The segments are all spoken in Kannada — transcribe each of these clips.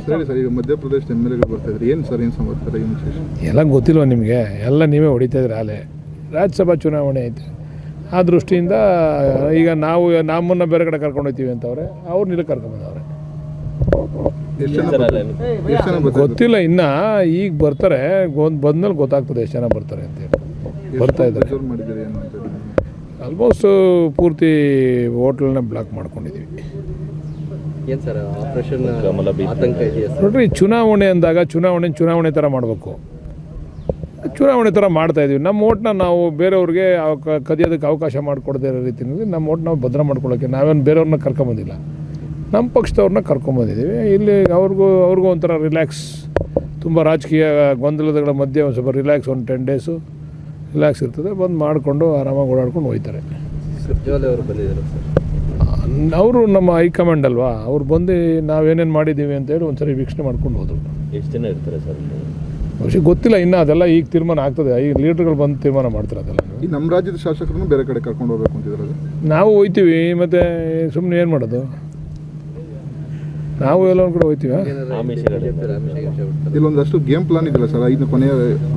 ಸರಿ ಸರ್, ಈಗ ಮಧ್ಯಪ್ರದೇಶ ಎಮ್.ಎಲ್.ಎಗಳು ಬರ್ತಾ ಇದ್ದಾರೆ, ಏನು ಸರ್ ಏನು ಸಮಾಚಾರ ಏನು ವಿಶೇಷ? ಎಲ್ಲ ಗೊತ್ತಿಲ್ವ ನಿಮಗೆ? ಎಲ್ಲ ನೀವೇ ಹೊಡಿತಾ ಇದ್ರಿ. ಹಾಲೆ ರಾಜ್ಯಸಭಾ ಚುನಾವಣೆ ಐತೆ, ಆ ದೃಷ್ಟಿಯಿಂದ ಈಗ ನಾವು ನಮ್ಮನ್ನು ಬೇರೆ ಕಡೆ ಕರ್ಕೊಂಡು ಹೋಗ್ತೀವಿ ಅಂತವ್ರೆ, ಅವ್ರು ಇಲ್ಲಿ ಕರ್ಕೊಂಬಂದವ್ರೆ. ಗೊತ್ತಿಲ್ಲ ಇನ್ನು, ಈಗ ಬರ್ತಾರೆ, ಬಂದ್ಮೇಲೆ ಗೊತ್ತಾಗ್ತದೆ ಎಷ್ಟು ಜನ ಬರ್ತಾರೆ ಅಂತೇಳಿ. ಬರ್ತಾ ಇದ್ದಾರೆ. ಆಲ್ಮೋಸ್ಟ್ ಪೂರ್ತಿ ಹೋಟ್ಲನ್ನ ಬ್ಲಾಕ್ ಮಾಡ್ಕೊಂಡಿದ್ದೀವಿ. ಏನು ಸರ್ ಆಪರೇಷನ್ ಆತಂಕ ಇದೆಯಾ ನೋಡ್ರಿ, ಚುನಾವಣೆ ಅಂದಾಗ ಚುನಾವಣೆ ಥರ ಮಾಡಬೇಕು. ಚುನಾವಣೆ ಥರ ಮಾಡ್ತಾಯಿದ್ದೀವಿ. ನಮ್ಮ ಓಟ್ನ ನಾವು ಬೇರೆಯವ್ರಿಗೆ ಕದಿಯೋದಕ್ಕೆ ಅವಕಾಶ ಮಾಡಿಕೊಡದೇ ಇರೋ ರೀತಿಯಲ್ಲಿ ನಮ್ಮ ಓಟ್ ನಾವು ಭದ್ರ ಮಾಡ್ಕೊಳ್ಳೋಕ್ಕೆ ನಾವೇನು ಬೇರೆಯವ್ರನ್ನ ಕರ್ಕೊಂಬಂದಿಲ್ಲ, ನಮ್ಮ ಪಕ್ಷದವ್ರನ್ನ ಕರ್ಕೊಂಬಂದಿದ್ದೀವಿ. ಇಲ್ಲಿ ಅವ್ರಿಗೂ ಒಂಥರ ರಿಲ್ಯಾಕ್ಸ್, ತುಂಬ ರಾಜಕೀಯ ಗೊಂದಲಗಳ ಮಧ್ಯೆ ಒಂದು ಸ್ವಲ್ಪ ರಿಲ್ಯಾಕ್ಸ್, ಒಂದು 10 ಡೇಸು ರಿಲ್ಯಾಕ್ಸ್ ಇರ್ತದೆ. ಬಂದು ಮಾಡಿಕೊಂಡು ಆರಾಮಾಗಿ ಓಡಾಡ್ಕೊಂಡು ಹೋಗ್ತಾರೆ. ಸುರ್ಜೇವಾಲ ಅವರು ಬಂದಿದ್ದಾರೆ ಸರ್, ಅವರು ನಮ್ಮ ಹೈಕಮಾಂಡ್ ಅಲ್ವಾ, ಅವ್ರು ಬಂದು ನಾವೇನೇನು ಮಾಡಿದ್ದೀವಿ ಅಂತೇಳಿ ಒಂದು ಸರಿ ವೀಕ್ಷಣೆ ಮಾಡ್ಕೊಂಡು ಹೋದರು. ಎಷ್ಟು ಜನ ಇರ್ತಾರೆ ಸರ್? ಬಹುಶಃ ಗೊತ್ತಿಲ್ಲ ಇನ್ನು, ಅದೆಲ್ಲ ಈಗ ತೀರ್ಮಾನ ಆಗ್ತದೆ. ಈಗ ಲೀಡರ್ಗಳು ಬಂದು ತೀರ್ಮಾನ ಮಾಡ್ತಾರೆ ಅದೆಲ್ಲ. ಈ ನಮ್ಮ ರಾಜ್ಯದ ಶಾಸಕರನ್ನು ಬೇರೆ ಕಡೆ ಕರ್ಕೊಂಡು ಹೋಗ್ಬೇಕು ಅಂತಿದ್ದಾರೆ. ನಾವು ಹೋಗ್ತೀವಿ, ಮತ್ತು ಸುಮ್ಮನೆ ಏನು ಮಾಡೋದು, ನಾವು ಎಲ್ಲ ಒಂದು ಕಡೆ ಹೋಗ್ತೀವಿ. ಇಲ್ಲೊಂದಷ್ಟು ಗೇಮ್ ಪ್ಲಾನ್ ಇದೆಯಲ್ಲ ಸರ್, ಐದು ಕೊನೆಯ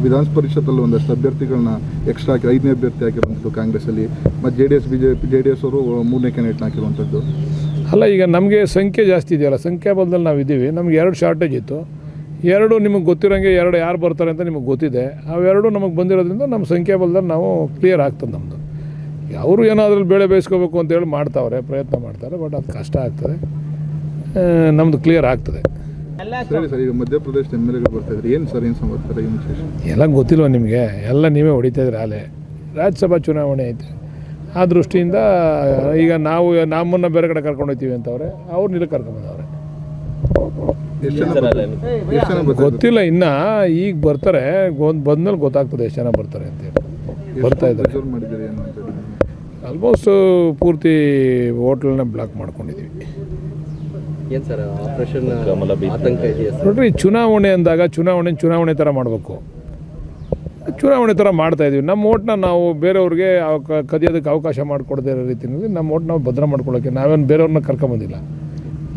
ವಿಧಾನ ಪರಿಷತ್ತಲ್ಲಿ ಒಂದಷ್ಟು ಅಭ್ಯರ್ಥಿಗಳನ್ನ ಎಕ್ಸ್ಟ್ರಾ ಹಾಕಿ 5ನೇ ಅಭ್ಯರ್ಥಿ ಹಾಕಿರುವಂಥದ್ದು ಕಾಂಗ್ರೆಸ್ಸಲ್ಲಿ, ಮತ್ತು ಜೆ ಡಿ ಎಸ್ ಅವರು 3ನೇ ಕ್ಯಾಂಡಿಡೇಟ್ನ ಹಾಕಿರುವಂಥದ್ದು. ಅಲ್ಲ, ಈಗ ನಮಗೆ ಸಂಖ್ಯೆ ಜಾಸ್ತಿ ಇದೆಯಲ್ಲ, ಸಂಖ್ಯಾಬಲದಲ್ಲಿ ನಾವು ಇದ್ದೀವಿ. ನಮ್ಗೆ 2 ಶಾರ್ಟೇಜ್ ಇತ್ತು. 2 ನಿಮಗೆ ಗೊತ್ತಿರೋಂಗೆ 2 ಯಾರು ಬರ್ತಾರೆ ಅಂತ ನಿಮಗೆ ಗೊತ್ತಿದೆ. ಅವೆರಡು ನಮಗೆ ಬಂದಿರೋದ್ರಿಂದ ನಮ್ಮ ಸಂಖ್ಯಾಬಲದಲ್ಲಿ ನಾವು ಕ್ಲಿಯರ್ ಆಗ್ತದೆ ನಮ್ಮದು. ಅವರು ಏನಾದರೂ ಬೇಳೆ ಬೇಯಿಸ್ಕೋಬೇಕು ಅಂತೇಳಿ ಮಾಡ್ತಾವ್ರೆ, ಪ್ರಯತ್ನ ಮಾಡ್ತಾರೆ. ಬಟ್ ಅದು ಕಷ್ಟ ಆಗ್ತದೆ, ನಮ್ಮದು ಕ್ಲಿಯರ್ ಆಗ್ತದೆ. ಸರಿ ಸರ್, ಈಗ ಮಧ್ಯಪ್ರದೇಶ ಎಮ್.ಎಲ್.ಎಗಳು ಬರ್ತಾ ಇದ್ದಾರೆ, ಏನು ಸರ್ ಏನು ಸಮಾಚಾರ ಏನು ವಿಶೇಷ? ಎಲ್ಲ ಗೊತ್ತಿಲ್ವ ನಿಮಗೆ? ಎಲ್ಲ ನೀವೇ ಹೊಡಿತಾ ಇದ್ರಿ. ಹಾಲೆ ರಾಜ್ಯಸಭಾ ಚುನಾವಣೆ ಐತೆ, ಆ ದೃಷ್ಟಿಯಿಂದ ಈಗ ನಾವು ನಮ್ಮನ್ನು ಬೇರೆ ಕಡೆ ಕರ್ಕೊಂಡು ಹೋಗ್ತೀವಿ ಅಂತವ್ರೆ, ಅವ್ರು ಇಲ್ಲಿ ಕರ್ಕೊಂಬಂದವ್ರೆ. ಗೊತ್ತಿಲ್ಲ ಇನ್ನು, ಈಗ ಬರ್ತಾರೆ, ಬಂದ್ಮೇಲೆ ಗೊತ್ತಾಗ್ತದೆ ಎಷ್ಟು ಜನ ಬರ್ತಾರೆ ಅಂತೇಳಿ. ಬರ್ತಾ ಇದ್ದಾರೆ. ಆಲ್ಮೋಸ್ಟ್ ಪೂರ್ತಿ ಹೋಟ್ಲನ್ನ ಬ್ಲಾಕ್ ಮಾಡ್ಕೊಂಡಿದ್ದೀವಿ. ಏನು ಸರ್ ಆಪರೇಷನ್ ಆತಂಕ ಇದೆಯಾ ನೋಡ್ರಿ, ಚುನಾವಣೆ ಅಂದಾಗ ಚುನಾವಣೆ ಥರ ಮಾಡಬೇಕು. ಚುನಾವಣೆ ಥರ ಮಾಡ್ತಾಯಿದ್ದೀವಿ. ನಮ್ಮ ಓಟ್ನ ನಾವು ಬೇರೆಯವ್ರಿಗೆ ಕದಿಯೋದಕ್ಕೆ ಅವಕಾಶ ಮಾಡಿಕೊಡದೇ ಇರೋ ರೀತಿಯಲ್ಲಿ ನಮ್ಮ ಓಟ್ ನಾವು ಭದ್ರ ಮಾಡ್ಕೊಳ್ಳೋಕ್ಕೆ ನಾವೇನು ಬೇರೆಯವ್ರನ್ನ ಕರ್ಕೊಂಬಂದಿಲ್ಲ,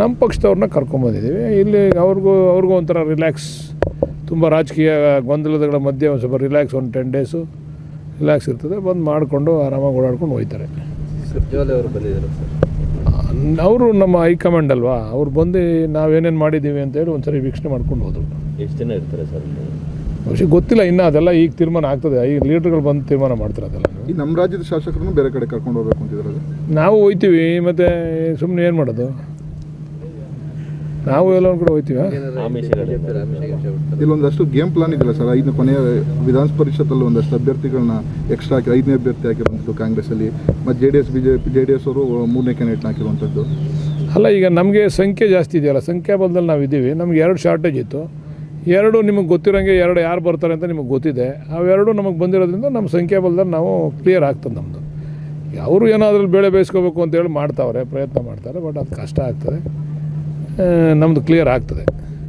ನಮ್ಮ ಪಕ್ಷದವ್ರನ್ನ ಕರ್ಕೊಂಬಂದಿದ್ದೀವಿ. ಇಲ್ಲಿ ಅವ್ರಿಗೂ ಒಂಥರ ರಿಲ್ಯಾಕ್ಸ್, ತುಂಬ ರಾಜಕೀಯ ಗೊಂದಲಗಳ ಮಧ್ಯೆ ಒಂದು ಸ್ವಲ್ಪ ರಿಲ್ಯಾಕ್ಸ್, ಒಂದು 10 ಡೇಸು ರಿಲ್ಯಾಕ್ಸ್ ಇರ್ತದೆ. ಬಂದು ಮಾಡಿಕೊಂಡು ಆರಾಮಾಗಿ ಓಡಾಡ್ಕೊಂಡು ಹೋಗ್ತಾರೆ. ಸುರ್ಜೇವಾಲ ಅವರು ಬಂದಿದ್ದಾರೆ ಸರ್, ಅವರು ನಮ್ಮ ಹೈಕಮಾಂಡ್ ಅಲ್ವಾ, ಅವ್ರು ಬಂದು ನಾವೇನೇನು ಮಾಡಿದ್ದೀವಿ ಅಂತೇಳಿ ಒಂದು ಸರಿ ವೀಕ್ಷಣೆ ಮಾಡ್ಕೊಂಡು ಹೋದರು. ಎಷ್ಟು ಜನ ಇರ್ತಾರೆ ಸರ್? ಬಹುಶಃ ಗೊತ್ತಿಲ್ಲ ಇನ್ನು, ಅದೆಲ್ಲ ಈಗ ತೀರ್ಮಾನ ಆಗ್ತದೆ. ಈಗ ಲೀಡರ್ಗಳು ಬಂದು ತೀರ್ಮಾನ ಮಾಡ್ತಾರೆ ಅದೆಲ್ಲ. ಈ ನಮ್ಮ ರಾಜ್ಯದ ಶಾಸಕರನ್ನು ಬೇರೆ ಕಡೆ ಕರ್ಕೊಂಡು ಹೋಗ್ಬೇಕು ಅಂತಿದ್ದಾರೆ. ನಾವು ಹೋಗ್ತೀವಿ, ಮತ್ತು ಸುಮ್ಮನೆ ಏನು ಮಾಡೋದು, ನಾವು ಎಲ್ಲ ಒಂದು ಕಡೆ ಹೋಗ್ತೀವಿ. ಇಲ್ಲೊಂದಷ್ಟು ಗೇಮ್ ಪ್ಲಾನ್ ಇದೆಯಲ್ಲ ಸರ್, ಐದು ಕೊನೆಯ ವಿಧಾನ ಪರಿಷತ್ತಲ್ಲಿ ಒಂದಷ್ಟು ಅಭ್ಯರ್ಥಿಗಳನ್ನ ಎಕ್ಸ್ಟ್ರಾ ಹಾಕಿ 5ನೇ ಅಭ್ಯರ್ಥಿ ಹಾಕಿರುವಂಥದ್ದು ಕಾಂಗ್ರೆಸ್ಸಲ್ಲಿ, ಮತ್ತು ಜೆ ಡಿ ಎಸ್ ಅವರು 3ನೇ ಕ್ಯಾಂಡಿಡೇಟ್ನ ಹಾಕಿರುವಂಥದ್ದು. ಅಲ್ಲ, ಈಗ ನಮಗೆ ಸಂಖ್ಯೆ ಜಾಸ್ತಿ ಇದೆಯಲ್ಲ, ಸಂಖ್ಯಾಬಲದಲ್ಲಿ ನಾವು ಇದ್ದೀವಿ. ನಮ್ಗೆ 2 ಶಾರ್ಟೇಜ್ ಇತ್ತು. 2 ನಿಮಗೆ ಗೊತ್ತಿರೋಂಗೆ 2 ಯಾರು ಬರ್ತಾರೆ ಅಂತ ನಿಮಗೆ ಗೊತ್ತಿದೆ. ಅವೆರಡು ನಮಗೆ ಬಂದಿರೋದ್ರಿಂದ ನಮ್ಮ ಸಂಖ್ಯಾಬಲದಲ್ಲಿ ನಾವು ಕ್ಲಿಯರ್ ಆಗ್ತದೆ ನಮ್ಮದು. ಅವರು ಏನಾದರೂ ಬೇಳೆ ಬೇಯಿಸ್ಕೋಬೇಕು ಅಂತೇಳಿ ಮಾಡ್ತಾವ್ರೆ, ಪ್ರಯತ್ನ ಮಾಡ್ತಾರೆ. ಬಟ್ ಅದು ಕಷ್ಟ ಆಗ್ತದೆ, ನಮ್ಮದು ಕ್ಲಿಯರ್ ಆಗ್ತದೆ.